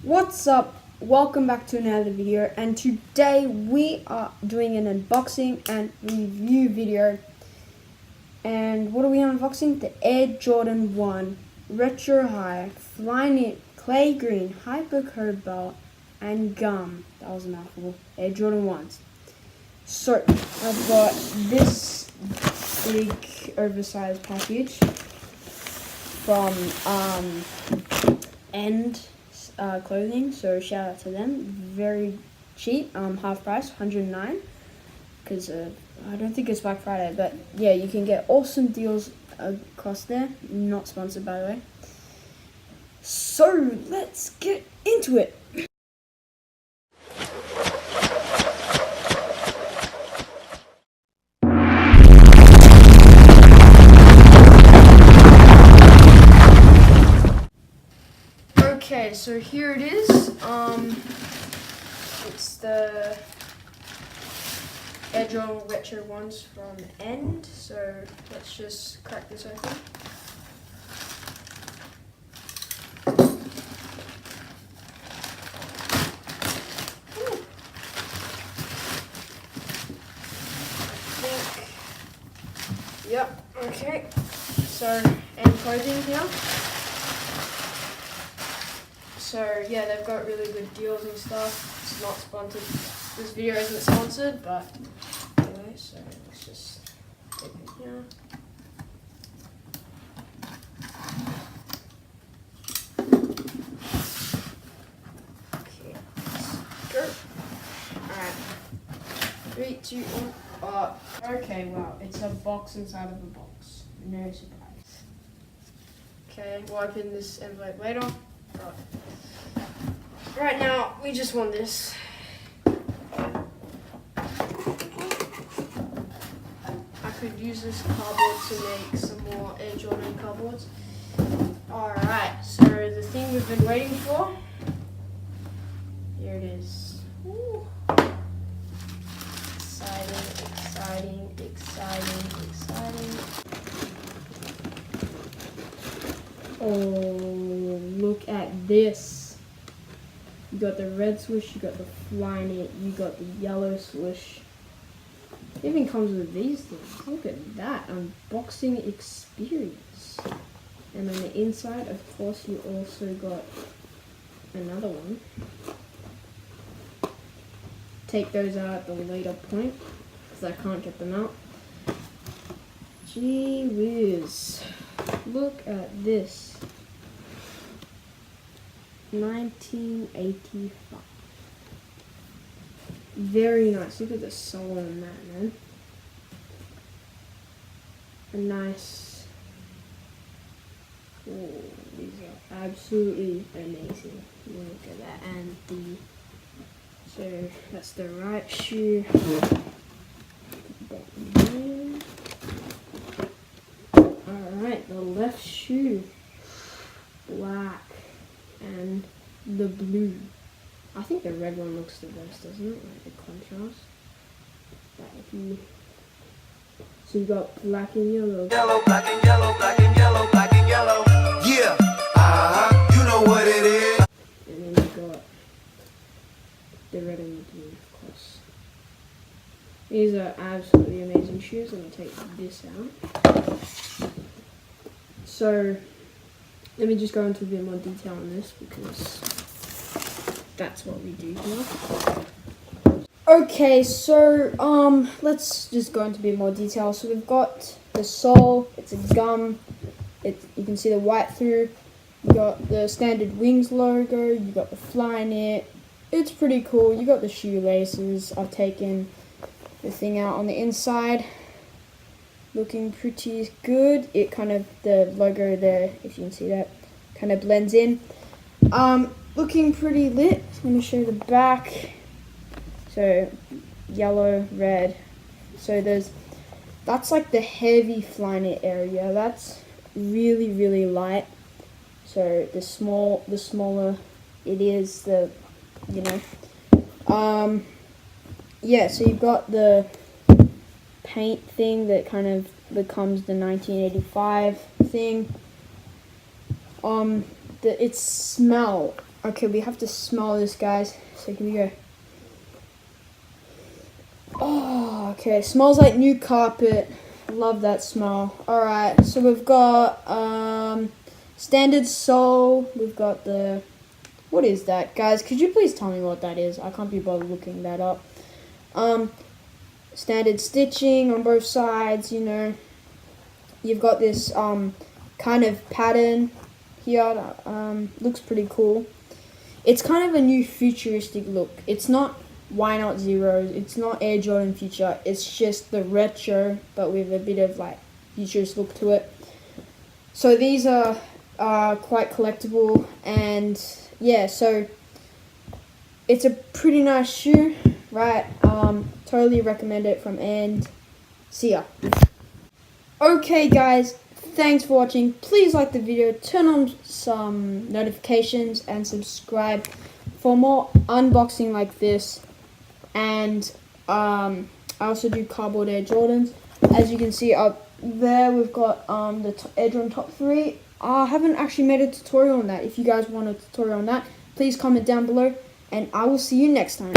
What's up? Welcome back to another video, and today we are doing an unboxing and review video. And what are we unboxing? The Air Jordan 1 Retro High Flyknit Clay Green Hyper Cobalt and Gum. That was a mouthful. Air Jordan 1s. So I've got this big oversized package from End Clothing, so shout out to them. Very cheap, half price, 109, because I don't think it's Black Friday, but yeah, you can get awesome deals across there. Not sponsored, by the way. So let's get into it. Okay, so here it is. It's the Air Jordan Retro ones from End. So let's just crack this open. Ooh. Yep. Okay. So End Clothing here. So yeah, they've got really good deals and stuff. It's not sponsored. This video isn't sponsored, but anyway, so let's just take it here. Okay, let's go. Alright. 3, 2, 1. Okay, wow, it's a box inside of a box. No surprise. Okay, we'll open this envelope later. Right now, we just want this. I could use this cardboard to make some more Air Jordan cardboards. Alright, so the thing we've been waiting for. Here it is. Ooh. Exciting, exciting, exciting, exciting. Oh, look at this. You got the red swoosh, you got the Flyknit, you got the yellow swoosh. It even comes with these things. Look at that unboxing experience. And on the inside, of course, you also got another one. Take those out at the later point, because I can't get them out. Gee whiz. Look at this. 1985. Very nice. Look at the sole on that, man. A nice. Oh, these are absolutely amazing. Look at that. And so that's the right shoe. Alright, the left shoe. Black. And the blue. I think the red one looks the best, doesn't it? Like the contrast. But if you, so you got black and yellow. Yellow, black and yellow, black and yellow, black and yellow. Yeah, you know what it is. And then you got the red and the blue, of course. These are absolutely amazing shoes. Let me take this out. So let me just go into a bit more detail on this, because that's what we do here. Okay, so let's just go into a bit more detail. So we've got the sole, it's a gum. You can see the white through. You got the standard Wings logo, you got the Flyknit. It's pretty cool. You got the shoelaces. I've taken the thing out on the inside. Looking pretty good. It kind of, the logo there, if you can see that, kind of blends in. Looking pretty lit. Let me show you the back. So yellow, red. So that's like the heavy Flyknit area. That's really, really light. So the smaller it is, the, you know. Yeah, so you've got the paint thing that kind of becomes the 1985 thing. Its smell Okay, we have to smell this, guys. So here we go. Oh, okay. Smells like new carpet. Love that smell. Alright, so we've got standard sole. We've got the... What is that, guys? Could you please tell me what that is? I can't be bothered looking that up. Standard stitching on both sides, you know. You've got this kind of pattern here. Looks pretty cool. It's kind of a new futuristic look. It's not Why Not Zeros. It's not Air Jordan Future. It's just the retro, but with a bit of like futurist look to it. So these are quite collectible, and yeah, so it's a pretty nice shoe, right? Totally recommend it from end. See ya. Okay, guys. Thanks for watching. Please like the video, turn on some notifications, and subscribe for more unboxing like this. And I also do cardboard Air Jordans. As you can see up there, we've got the Air Jordan Top 3. I haven't actually made a tutorial on that. If you guys want a tutorial on that, please comment down below, and I will see you next time.